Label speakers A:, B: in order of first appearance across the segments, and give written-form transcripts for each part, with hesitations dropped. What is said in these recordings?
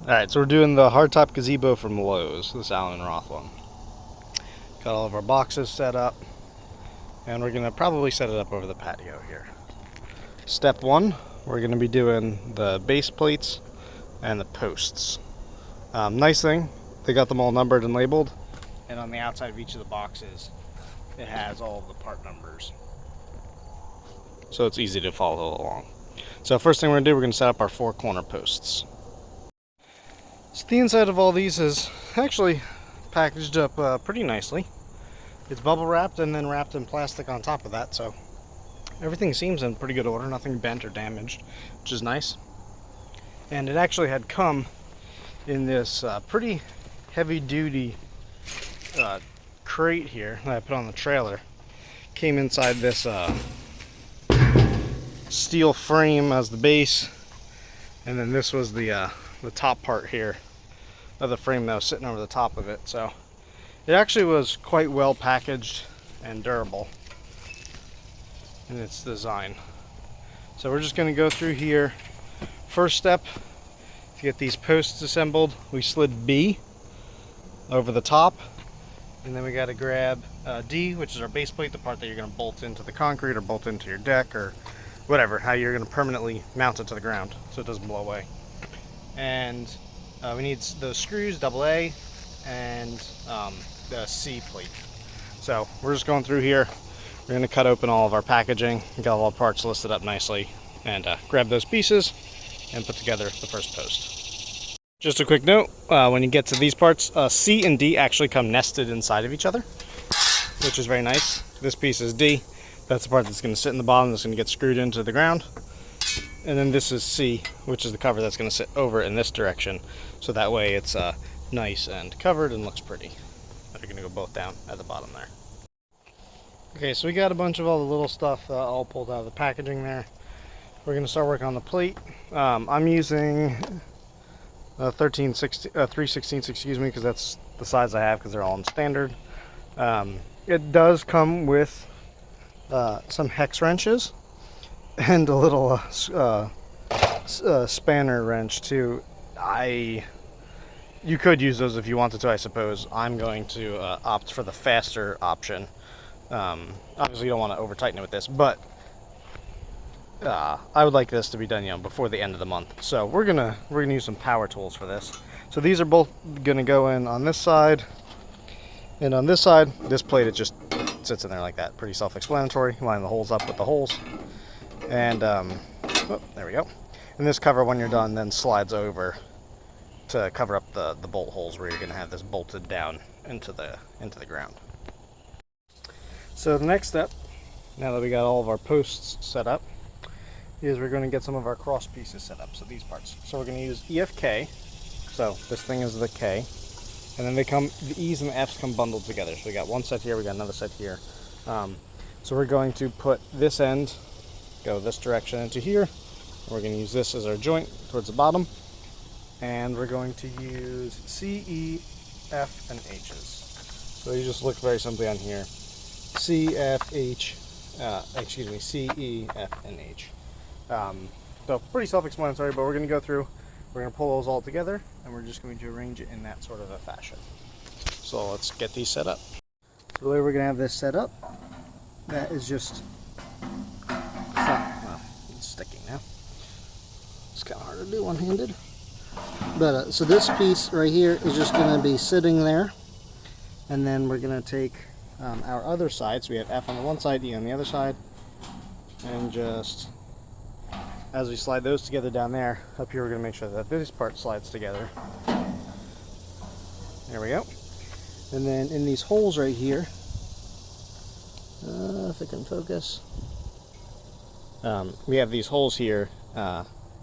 A: Alright, so we're doing the Hardtop Gazebo from Lowe's, this Allen Roth one. Got all of our boxes set up, and we're going to probably set it up over the patio here. Step one, we're going to be doing the base plates and the posts. Nice thing, they got them all numbered and labeled, and on the outside of each of the boxes, it has all of the part numbers. So it's easy to follow along. So first thing we're going to do, we're going to set up our 4 corner posts. So the inside of all these is actually packaged up pretty nicely. It's bubble wrapped and then wrapped in plastic on top of that, so everything seems in pretty good order, nothing bent or damaged, which is nice. And it actually had come in this pretty heavy-duty crate here that I put on the trailer. Came inside this steel frame as the base, and then this was the top part here of the frame that was sitting over the top of it. So it actually was quite well packaged and durable in its design. So we're just going to go through here. First step, to get these posts assembled, we slid B over the top, and then we got to grab D, which is our base plate, the part that you're going to bolt into the concrete or bolt into your deck or whatever, how you're going to permanently mount it to the ground so it doesn't blow away. And we need those screws, AA, and the C plate. So we're just going through here. We're going to cut open all of our packaging, got all the parts listed up nicely, and grab those pieces and put together the first post. Just a quick note, when you get to these parts, C and D actually come nested inside of each other, which is very nice. This piece is D. That's the part that's going to sit in the bottom, that's going to get screwed into the ground. And then this is C, which is the cover that's going to sit over in this direction. So that way it's nice and covered and looks pretty. They're going to go both down at the bottom there. Okay, so we got a bunch of all the little stuff all pulled out of the packaging there. We're going to start working on the plate. I'm using 3/16, excuse me, because that's the size I have because they're all in standard. It does come with some hex wrenches and a little spanner wrench too. You could use those if you wanted to, I suppose. I'm going to opt for the faster option. Obviously you don't want to over tighten it with this, but I would like this to be done, before the end of the month. So we're gonna use some power tools for this. So these are both gonna go in on this side and on this side. This plate, it just sits in there like that. Pretty self-explanatory. Line the holes up with the holes. And oh, there we go. And this cover, when you're done, then slides over to cover up the bolt holes where you're going to have this bolted down into the ground. So the next step, now that we got all of our posts set up, is we're going to get some of our cross pieces set up. So these parts. So we're going to use EFK. So this thing is the K, and then the E's and the F's come bundled together. So we got one set here, we got another set here. So we're going to put this end, go this direction into here. We're going to use this as our joint towards the bottom, and we're going to use C, E, F, and H's. So you just look very simply on here, C, F, H, C, E, F, and H. So pretty self-explanatory, but we're going to go through, we're going to pull those all together, and we're just going to arrange it in that sort of a fashion. So let's get these set up. So the way we're going to have this set up, that is just, well, it's sticking now. It's kind of hard to do one-handed. But so this piece right here is just going to be sitting there, and then we're going to take our other side. So we have F on the one side, E on the other side, and just as we slide those together down there, up here we're going to make sure that this part slides together. There we go. And then in these holes right here, if it can focus, we have these holes here,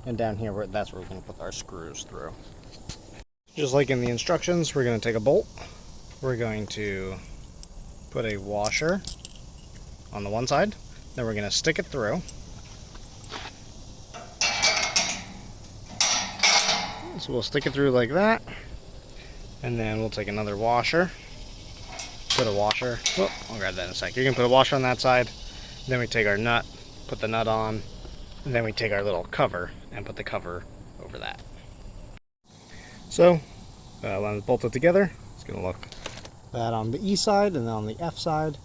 A: and down here, that's where we're going to put our screws through. Just like in the instructions, we're going to take a bolt. We're going to put a washer on the one side. Then we're going to stick it through. So we'll stick it through like that. And then we'll take another washer. Put a washer. Oh, I'll grab that in a sec. You're going to put a washer on that side. Then we take our nut, put the nut on. And then we take our little cover and put the cover over that. So when it's bolted together, it's going to look that on the E side, and then on the F side,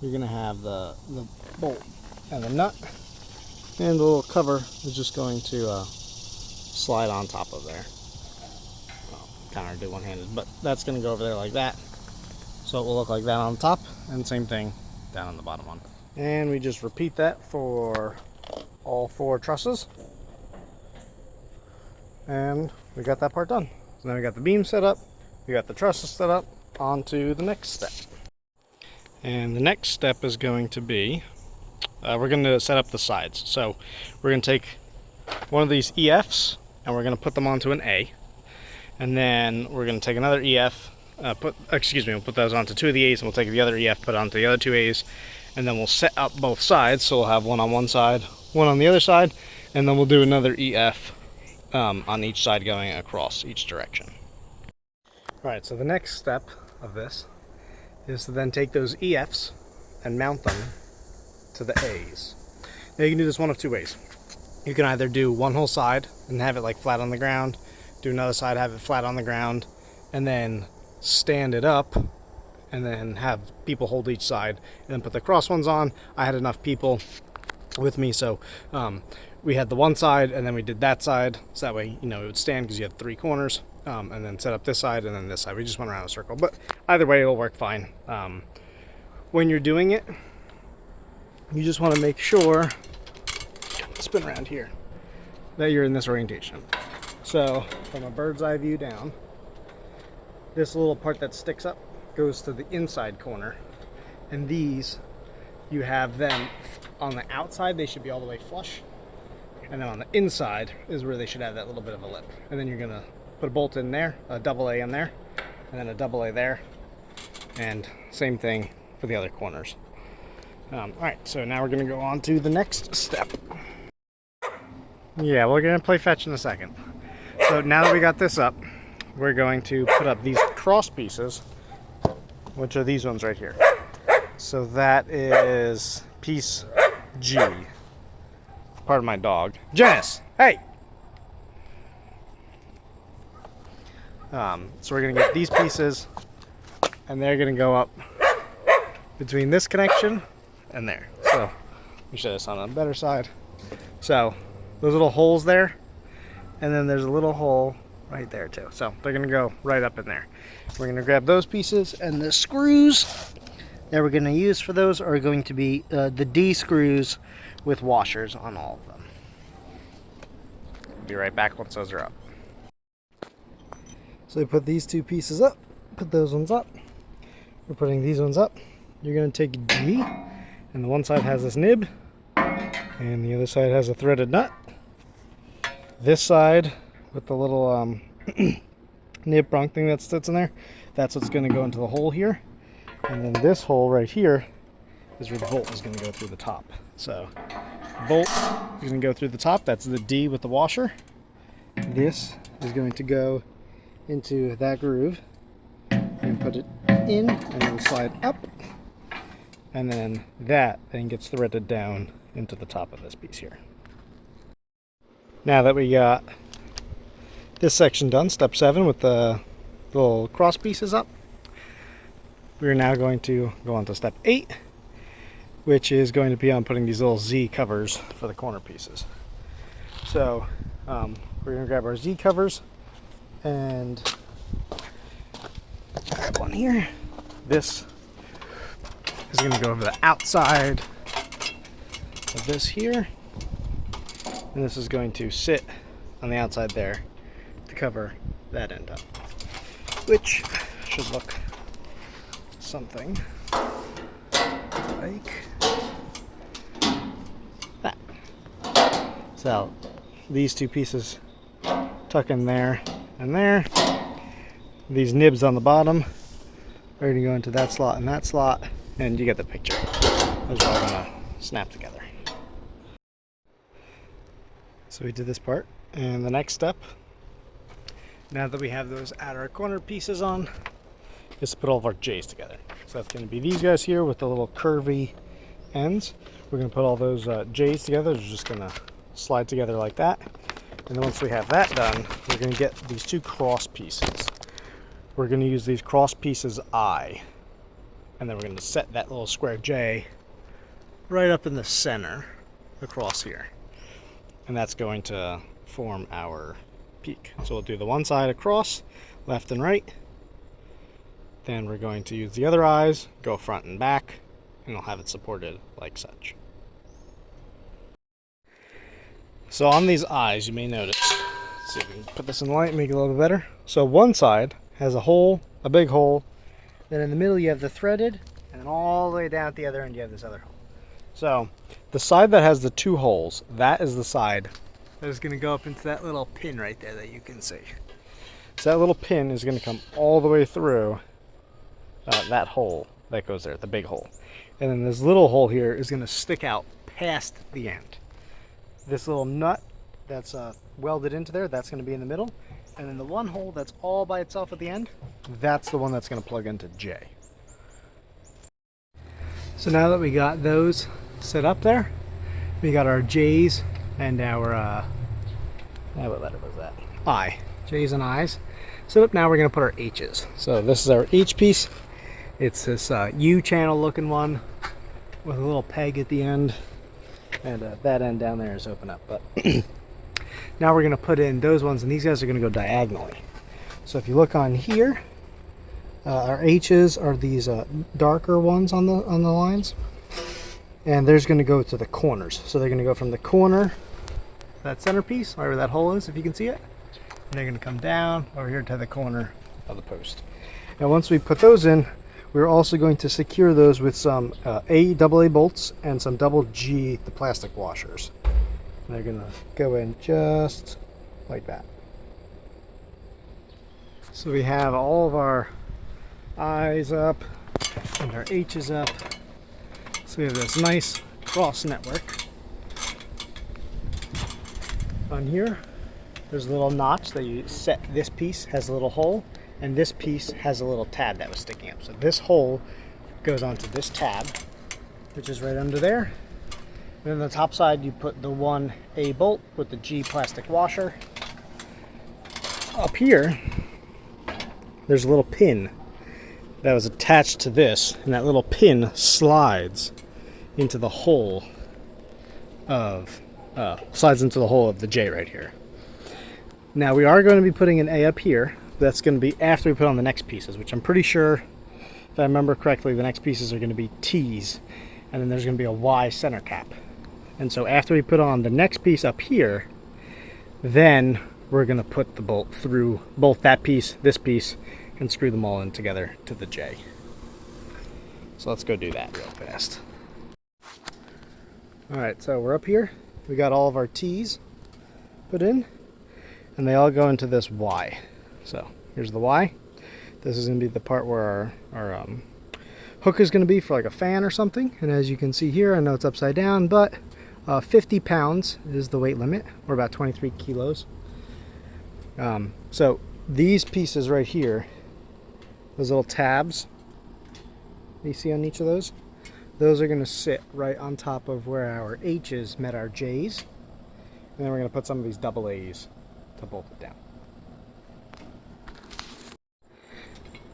A: you're going to have the bolt and the nut, and the little cover is just going to slide on top of there. Well, kind of do one-handed, but that's going to go over there like that. So it will look like that on the top, and same thing down on the bottom one. And we just repeat that for all 4 trusses. And we got that part done. So now we got the beam set up, we got the trusses set up, on to the next step. And the next step is going to be, we're going to set up the sides. So we're going to take one of these EFs, and we're going to put them onto an A. And then we're going to take another EF, we'll put those onto 2 of the A's, and we'll take the other EF, put it onto the other 2 A's, and then we'll set up both sides. So we'll have one on one side, one on the other side, and then we'll do another EF on each side going across each direction. Alright, so the next step of this is to then take those EFs and mount them to the A's. Now you can do this one of 2 ways. You can either do one whole side and have it like flat on the ground, do another side, have it flat on the ground, and then stand it up and then have people hold each side and then put the cross ones on. I had enough people with me, so we had the one side and then we did that side, so that way, you know, it would stand because you had 3 corners, and then set up this side and then this side. We just went around a circle, but either way it'll work fine. When you're doing it, you just want to make sure, spin around here, that you're in this orientation. So from a bird's eye view down, this little part that sticks up goes to the inside corner, and these, you have them on the outside, they should be all the way flush, and then on the inside is where they should have that little bit of a lip. And then you're gonna put a bolt in there, a double A in there, and then a double A there, and same thing for the other corners. Alright, so now we're gonna go on to the next step. Yeah, we're gonna play fetch in a second. So now that we got this up, we're going to put up these cross pieces, which are these ones right here. So that is piece G. Part of my dog. Janice, hey! So we're gonna get these pieces, and they're gonna go up between this connection and there. So let me show this on a better side. So those little holes there, and then there's a little hole right there too. So they're gonna go right up in there. We're gonna grab those pieces, and the screws that we're gonna use for those are going to be the D screws with washers on all of them. Be right back once those are up. So we put these 2 pieces up, put those ones up. We're putting these ones up. You're gonna take G, and the one side has this nib, and the other side has a threaded nut. This side with the little nib prong thing that sits in there, that's what's gonna go into the hole here. And then this hole right here is where the bolt is gonna go through the top. So the bolt is gonna go through the top, that's the D with the washer. This is going to go into that groove, and put it in, and then slide up, and then that then gets threaded down into the top of this piece here. Now that we got this section done, step 7 with the little cross pieces up, we're now going to go on to step 8, which is going to be on putting these little Z covers for the corner pieces. So we're going to grab our Z covers, and grab one here. This is going to go over the outside of this here, and this is going to sit on the outside there to cover that end up, which should look something like that. So these 2 pieces tuck in there and there. These nibs on the bottom are going to go into that slot and that slot, and you get the picture. Those are all going to snap together. So we did this part, and the next step, now that we have those outer corner pieces on, is to put all of our J's together. So that's going to be these guys here with the little curvy ends. We're going to put all those J's together. They're just going to slide together like that. And then once we have that done, we're going to get these two cross pieces. We're going to use these cross pieces I, and then we're going to set that little square J right up in the center across here. And that's going to form our peak. So we'll do the one side across, left and right. Then we're going to use the other eyes, go front and back, and we'll have it supported like such. So on these eyes, you may notice, let's see if we can put this in light and make it a little bit better. So one side has a hole, a big hole, then in the middle you have the threaded, and then all the way down at the other end you have this other hole. So the side that has the two holes, that is the side that is going to go up into that little pin right there that you can see. So that little pin is going to come all the way through that hole that goes there, the big hole. And then this little hole here is going to stick out past the end. This little nut that's welded into there, that's going to be in the middle. And then the one hole that's all by itself at the end, that's the one that's going to plug into J. So now that we got those set up there, we got our J's and our, what letter was that? I. J's and I's. Set up, now we're going to put our H's. So this is our H piece. It's this U-channel looking one with a little peg at the end. And that end down there is open up. But now we're going to put in those ones, and these guys are going to go diagonally. So if you look on here, our H's are these darker ones on the lines, and there's going to go to the corners. So they're going to go from the corner, that centerpiece, wherever that hole is, if you can see it, and they're going to come down over here to the corner of the post. Now once we put those in, we're also going to secure those with some AA bolts and some double G, the plastic washers. And they're going to go in just like that. So we have all of our I's up and our H's up. So we have this nice cross network. On here, there's a little notch that you set. This piece has a little hole, and this piece has a little tab that was sticking up. So this hole goes onto this tab, which is right under there. And then the top side, you put the 1A bolt with the G plastic washer. Up here, there's a little pin that was attached to this, and that little pin slides into the hole of the J right here. Now we are going to be putting an A up here. That's going to be after we put on the next pieces, which I'm pretty sure, if I remember correctly, the next pieces are going to be T's, and then there's going to be a Y center cap. And so after we put on the next piece up here, then we're going to put the bolt through both that piece, this piece, and screw them all in together to the J. So let's go do that real fast. Alright, so we're up here. We got all of our T's put in, and they all go into this Y. So here's the Y. This is going to be the part where our hook is going to be for like a fan or something. And as you can see here, I know it's upside down, but 50 pounds is the weight limit, or about 23 kilos. So these pieces right here, those little tabs you see on each of those are going to sit right on top of where our H's met our J's. And then we're going to put some of these double A's to bolt it down.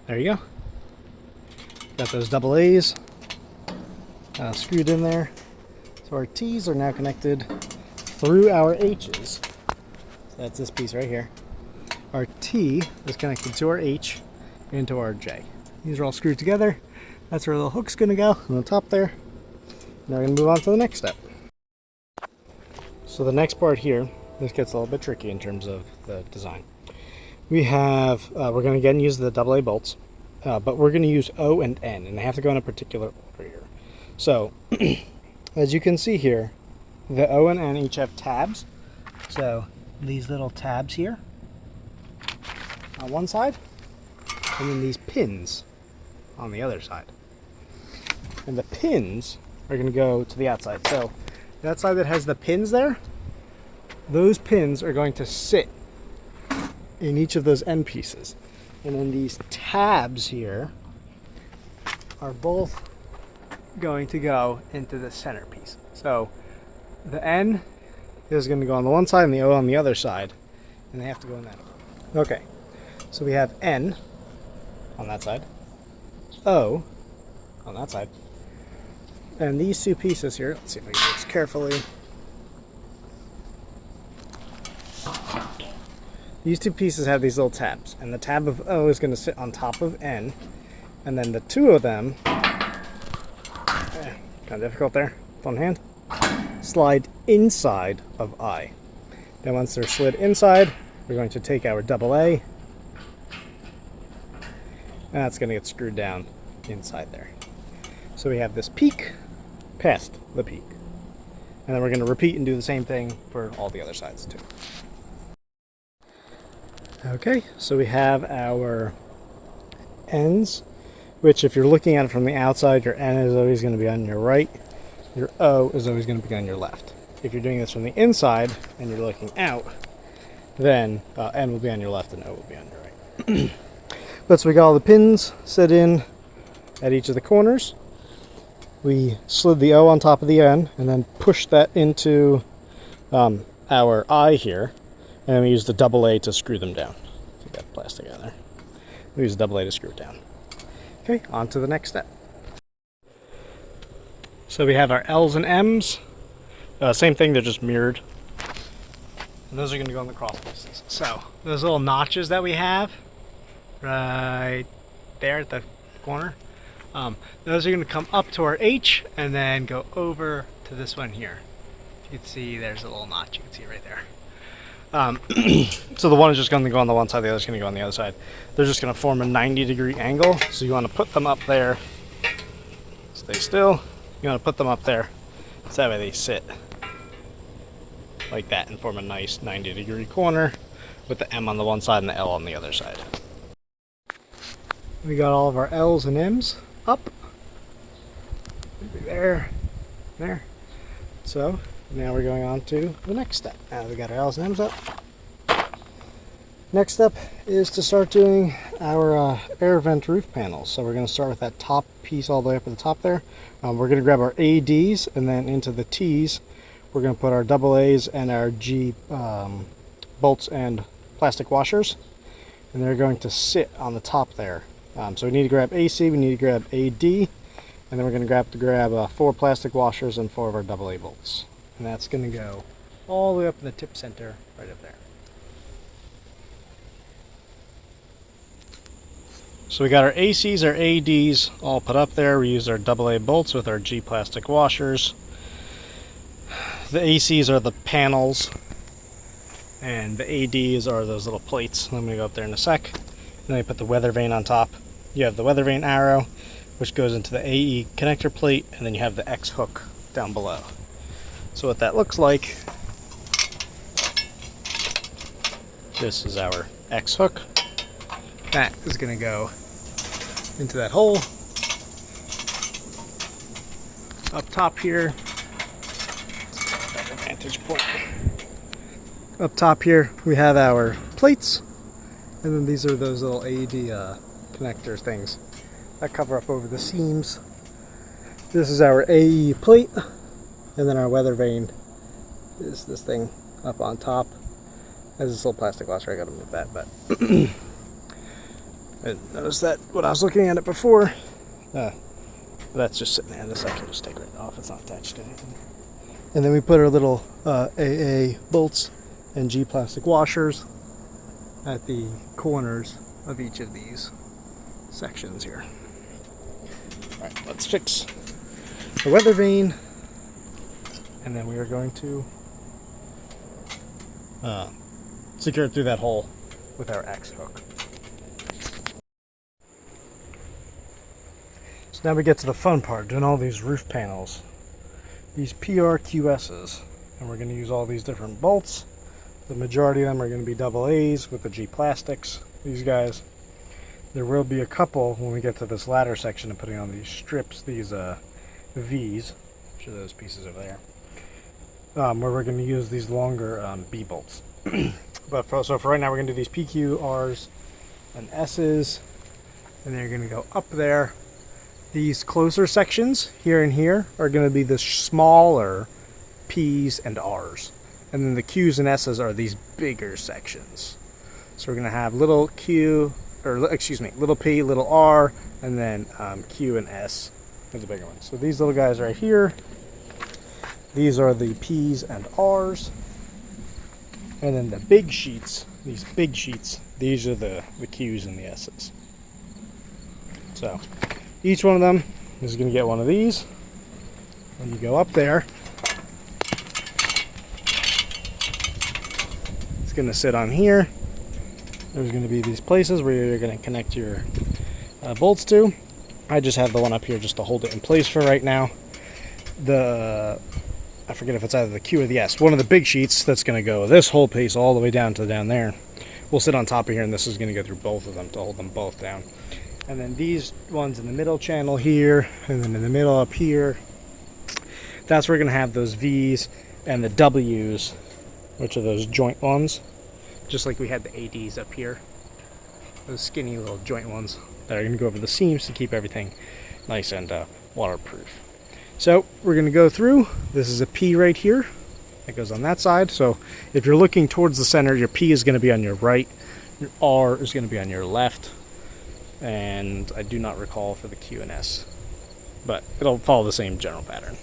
A: There you go. Got those double A's screwed in there. So our T's are now connected through our H's. So that's this piece right here. Our T is connected to our H and to our J. These are all screwed together. That's where the hook's going to go on the top there. Now we're going to move on to the next step. So the next part here, this gets a little bit tricky in terms of the design. We have, we're going to again use the AA bolts, but we're going to use O and N, and they have to go in a particular order here. So, as you can see here, the O and N each have tabs. So, these little tabs here on one side, and then these pins on the other side. And the pins are going to go to the outside. So, that side that has the pins there, those pins are going to sit in each of those end pieces. And then these tabs here are both going to go into the centerpiece. So the N is going to go on the one side and the O on the other side. And they have to go in that order. Okay, so we have N on that side, O on that side, and these two pieces here, let's see if I can do this carefully. These two pieces have these little tabs, and the tab of O is going to sit on top of N, and then the two of them, kind of difficult there, one hand, slide inside of I. Then once they're slid inside, we're going to take our double A, and that's going to get screwed down inside there. So we have this peak past the peak. And then we're going to repeat and do the same thing for all the other sides too. Okay, so we have our ends, which if you're looking at it from the outside, your N is always going to be on your right, your O is always going to be on your left. If you're doing this from the inside and you're looking out, then N will be on your left and O will be on your right. But so we got all the pins set in at each of the corners. We slid the O on top of the N and then pushed that into our I here. And then we use the double A to screw them down. So we got plastic on there. We use the double A to screw it down. Okay, on to the next step. So we have our L's and M's. Same thing, they're just mirrored. And those are going to go on the cross pieces. So those little notches that we have right there at the corner, those are going to come up to our H and then go over to this one here. You can see there's a little notch, you can see right there. So the one is just going to go on the one side, the other is going to go on the other side. They're just going to form a 90-degree angle, so you want to put them up there. Stay still. You want to put them up there so that way they sit like that and form a nice 90-degree corner with the M on the one side and the L on the other side. We got all of our L's and M's up. There. So now we're going on to the next step. Now we got our L's and M's up. Next step is to start doing our air vent roof panels. So we're going to start with that top piece all the way up at the top there. We're going to grab our ADs, and then into the T's we're going to put our double A's and our G bolts and plastic washers, and they're going to sit on the top there. So we need to grab AC, we need to grab AD, and then we're going to grab 4 plastic washers and 4 of our double A bolts. And that's going to go all the way up in the tip center right up there. So we got our ACs, our ADs all put up there. We used our double A bolts with our G plastic washers. The ACs are the panels, and the ADs are those little plates. I'm going to go up there in a sec. And then we put the weather vane on top. You have the weather vane arrow, which goes into the AE connector plate, and then you have the X hook down below. So what that looks like, this is our X hook. That is going to go into that hole. Up top here, vantage point. Up top here we have our plates, and then these are those little AED connector things that cover up over the seams. This is our AE plate, and then our weather vane is this thing up on top. There's this little plastic washer, I gotta move that, but I noticed that when I was looking at it before, that's just sitting there in this. I can just take it right off, it's not attached to anything. And then we put our little AA bolts and G plastic washers at the corners of each of these sections here. Alright, let's fix the weather vane, and then we are going to secure it through that hole with our X hook. So now we get to the fun part, doing all these roof panels, these PRQSs, and we're going to use all these different bolts. The majority of them are going to be double A's with the G plastics, these guys. There will be a couple when we get to this ladder section of putting on these strips, these V's, which are those pieces over there, where we're going to use these longer B bolts. But so for right now, we're going to do these PQ, R's, and S's, and they're going to go up there. These closer sections here and here are going to be the smaller P's and R's. And then the Q's and S's are these bigger sections. So we're going to have little Q, or excuse me, little P, little R, and then Q and S are the bigger ones. So these little guys right here, these are the P's and R's. And then the big sheets, these big sheets, these are the Q's and the S's. So each one of them is going to get one of these. When you go up there, it's going to sit on here. There's going to be these places where you're going to connect your bolts to. I just have the one up here just to hold it in place for right now. I forget if it's either the Q or the S. One of the big sheets that's going to go this whole piece all the way down to down there will sit on top of here, and this is going to go through both of them to hold them both down. And then these ones in the middle channel here, and then in the middle up here, that's where we're going to have those V's and the W's, which are those joint ones, just like we had the ADs up here. Those skinny little joint ones that are going to go over the seams to keep everything nice and waterproof. So we're going to go through. This is a P right here that goes on that side. So if you're looking towards the center, your P is going to be on your right, your R is going to be on your left, and I do not recall for the Q and S, but it'll follow the same general pattern.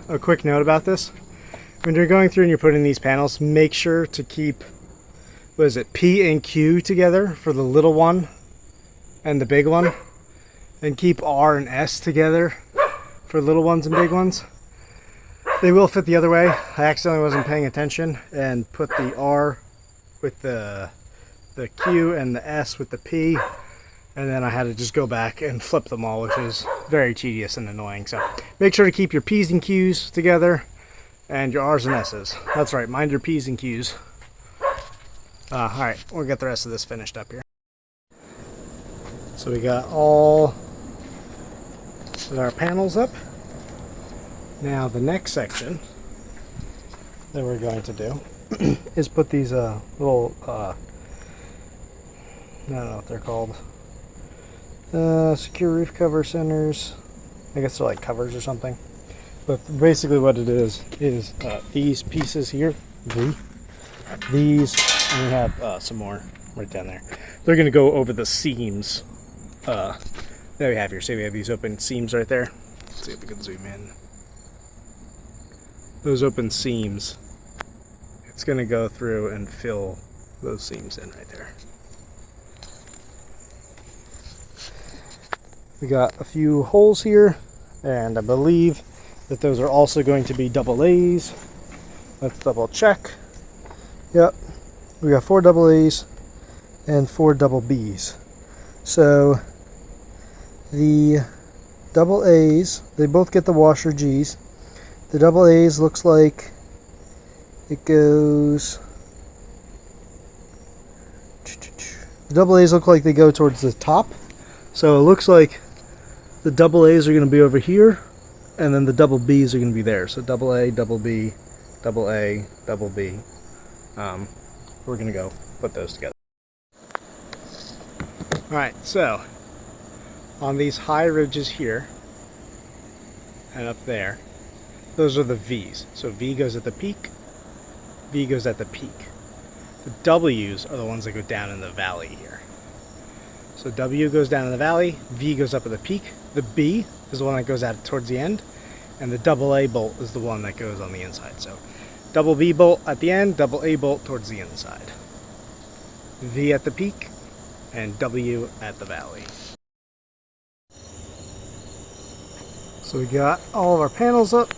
A: A quick note about this: when you're going through and you're putting these panels, make sure to keep, what is it, P and Q together for the little one and the big one, and keep R and S together for little ones and big ones. They will fit the other way. I accidentally wasn't paying attention and put the R with the Q and the S with the P, and then I had to just go back and flip them all, which is very tedious and annoying. So make sure to keep your P's and Q's together and your R's and S's. That's right, mind your P's and Q's. Alright, we'll get the rest of this finished up here. So we got all of our panels up. Now the next section that we're going to do is put these little, I don't know what they're called, secure roof cover centers. I guess they're like covers or something. But basically what it is these pieces here, these, and we have some more right down there. They're going to go over the seams that we have here. So we have these open seams right there. Let's see if we can zoom in. Those open seams, it's going to go through and fill those seams in right there. We got a few holes here, and I believe that those are also going to be double A's. Let's double check. Yep, we got 4 double A's and 4 double B's. So the double A's, they both get the washer G's. The double A's looks like it goes, the double A's look like they go towards the top. So it looks like the double A's are going to be over here, and then the double B's are going to be there. So double A, double B, double A, double B. We're going to go put those together. Alright, so on these high ridges here and up there, those are the V's. So V goes at the peak, V goes at the peak. The W's are the ones that go down in the valley here. So W goes down in the valley, V goes up at the peak. The B is the one that goes out towards the end, and the double A bolt is the one that goes on the inside. So double B bolt at the end, double A bolt towards the inside. V at the peak, and W at the valley. So we got all of our panels up,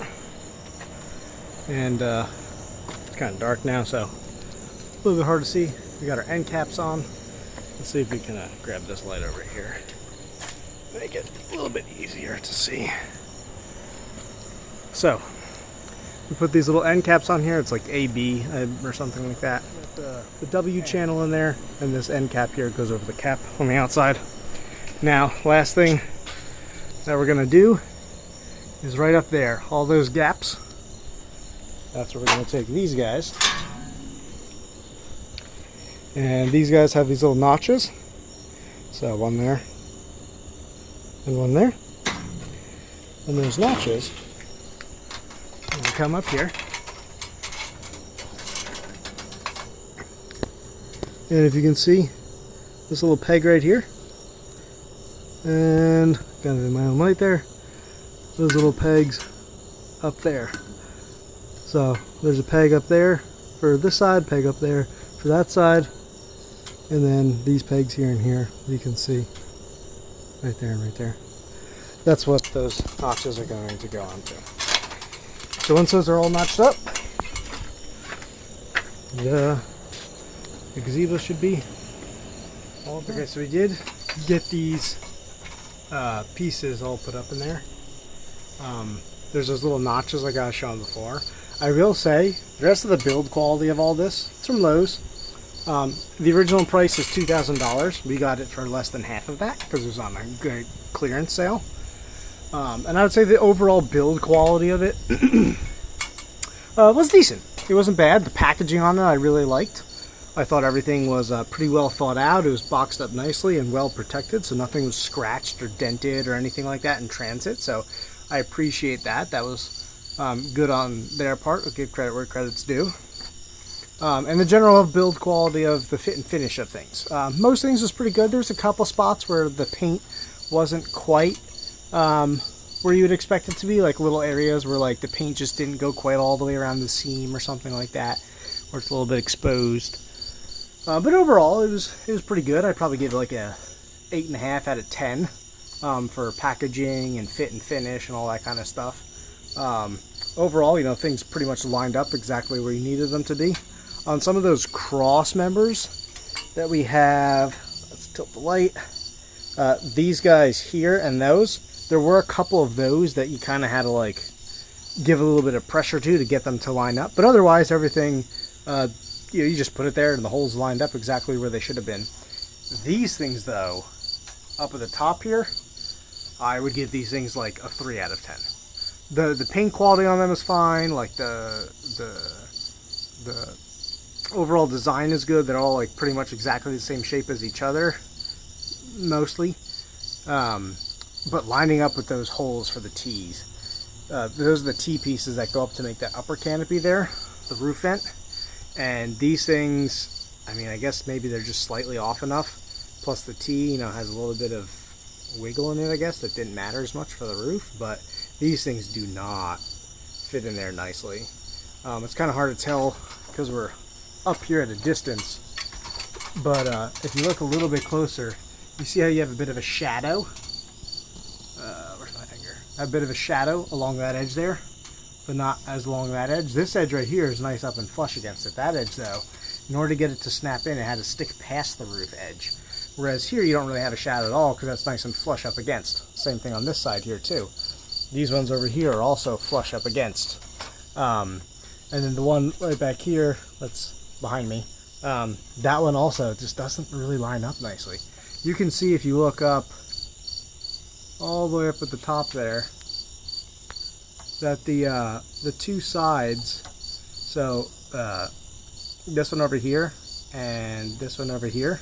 A: and it's kind of dark now, so a little bit hard to see. We got our end caps on. Let's see if we can grab this light over here, make it a little bit easier to see. So we put these little end caps on here. It's like AB or something like that. The W channel in there, and this end cap here goes over the cap on the outside. Now, last thing that we're gonna do is right up there, all those gaps. That's where we're gonna take these guys. And these guys have these little notches. So one there, and one there. And those notches, I'm gonna come up here. And if you can see this little peg right here, and got it in my own light there, those little pegs up there. So there's a peg up there for this side, peg up there for that side, and then these pegs here and here, you can see right there and right there. That's what those notches are going to go onto. So once those are all notched up, the gazebo should be all done. Okay, so we did get these pieces all put up in there. There's those little notches like I was showing before. I will say, the rest of the build quality of all this, it's from Lowe's. The original price is $2,000. We got it for less than half of that because it was on a good clearance sale. And I would say the overall build quality of it was decent. It wasn't bad. The packaging on it I really liked. I thought everything was pretty well thought out. It was boxed up nicely and well protected, so nothing was scratched or dented or anything like that in transit. So I appreciate that. That was good on their part. We'll give credit where credit's due. And the general build quality of the fit and finish of things. Most things was pretty good. There's a couple spots where the paint wasn't quite where you would expect it to be, like little areas where like the paint just didn't go quite all the way around the seam or something like that, where it's a little bit exposed. But overall, it was pretty good. I'd probably give it like a 8.5 out of 10 for packaging and fit and finish and all that kind of stuff. Overall, you know, things pretty much lined up exactly where you needed them to be. On some of those cross members that we have, let's tilt the light, these guys here and those, there were a couple of those that you kind of had to like give a little bit of pressure to get them to line up. But otherwise, everything, you know, you just put it there and the holes lined up exactly where they should have been. These things though, up at the top here, I would give these things like a 3 out of 10. The paint quality on them is fine. Like the overall design is good. They're all like pretty much exactly the same shape as each other, mostly. But lining up with those holes for the T's, those are the T pieces that go up to make that upper canopy there, the roof vent. And these things, I mean, I guess maybe they're just slightly off enough. Plus the T, you know, has a little bit of wiggle in it, I guess, that didn't matter as much for the roof. But these things do not fit in there nicely. It's kind of hard to tell because we're up here at a distance. But if you look a little bit closer, you see how you have a bit of a shadow? Where's my finger? A bit of a shadow along that edge there, but not as along that edge. This edge right here is nice up and flush against it. That edge, though, in order to get it to snap in, it had to stick past the roof edge. Whereas here, you don't really have a shadow at all because that's nice and flush up against. Same thing on this side here, too. These ones over here are also flush up against. And then the one right back here, that's behind me, that one also just doesn't really line up nicely. You can see if you look up, all the way up at the top there, that the two sides, so this one over here and this one over here,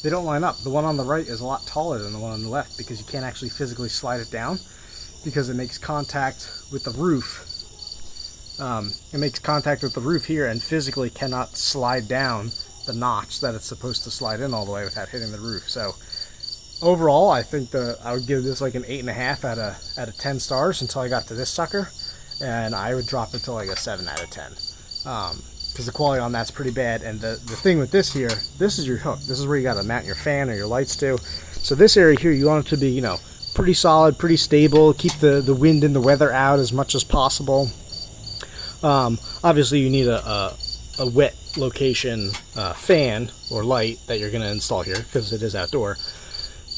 A: they don't line up. The one on the right is a lot taller than the one on the left because you can't actually physically slide it down because it makes contact with the roof. It makes contact with the roof here and physically cannot slide down the notch that it's supposed to slide in all the way without hitting the roof. So overall, I think I would give this like an 8.5 out of 10 stars until I got to this sucker, and I would drop it to like a 7 out of 10 because the quality on that's pretty bad. And the thing with this here, this is your hook. This is where you got to mount your fan or your lights to. So this area here, you want it to be, you know, pretty solid, pretty stable. Keep the wind and the weather out as much as possible. Obviously, you need a wet location fan or light that you're going to install here because it is outdoor.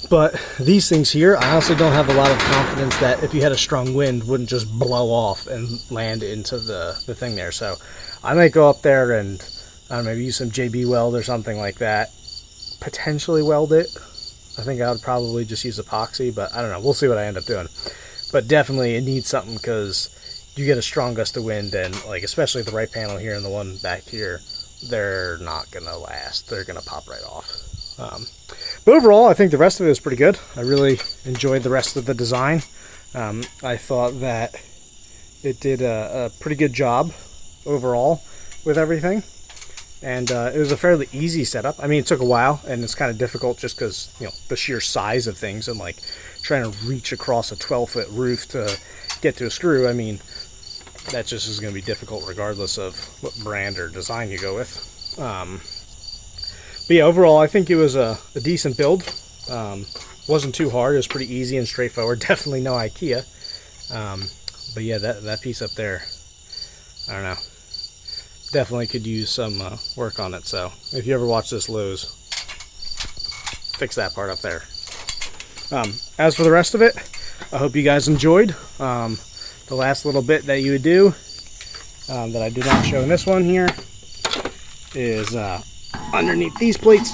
A: But these things here, I honestly don't have a lot of confidence that if you had a strong wind, wouldn't just blow off and land into the thing there. So I might go up there and I don't know, maybe use some JB weld or something like that. Potentially weld it. I think I would probably just use epoxy, but I don't know. We'll see what I end up doing. But definitely it needs something because you get a strong gust of wind, and like especially the right panel here and the one back here, they're not gonna last. They're gonna pop right off. But overall, I think the rest of it is pretty good. I really enjoyed the rest of the design. I thought that it did a pretty good job overall with everything. And it was a fairly easy setup. I mean, it took a while, and it's kind of difficult just because, you know, the sheer size of things and like trying to reach across a 12-foot roof to get to a screw. I mean, that just is going to be difficult regardless of what brand or design you go with. But yeah, overall, I think it was a decent build. Wasn't too hard. It was pretty easy and straightforward. Definitely no IKEA. But yeah, that piece up there, I don't know. Definitely could use some work on it. So if you ever watch this Lowe's, fix that part up there. As for the rest of it, I hope you guys enjoyed. The last little bit that you would do that I did not show in this one here is underneath these plates.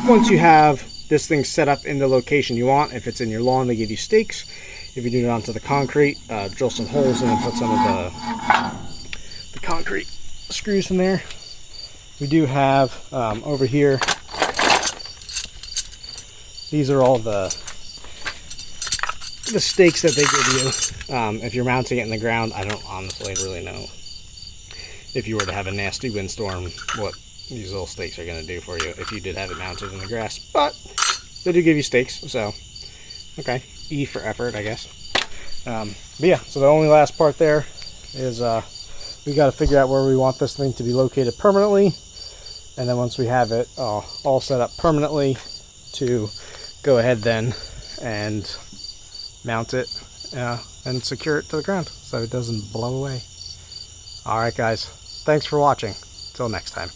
A: Once you have this thing set up in the location you want, if it's in your lawn, they give you stakes. If you do it onto the concrete, drill some holes in and put some of the concrete screws in there. We do have over here, these are all the stakes that they give you if you're mounting it in the ground. I don't honestly really know if you were to have a nasty windstorm what these little stakes are going to do for you if you did have it mounted in the grass, but they do give you stakes, so okay, E for effort, I guess. But yeah, so the only last part there is we got to figure out where we want this thing to be located permanently, and then once we have it all set up permanently, to go ahead then and mount it and secure it to the ground so it doesn't blow away. Alright guys, thanks for watching. Till next time.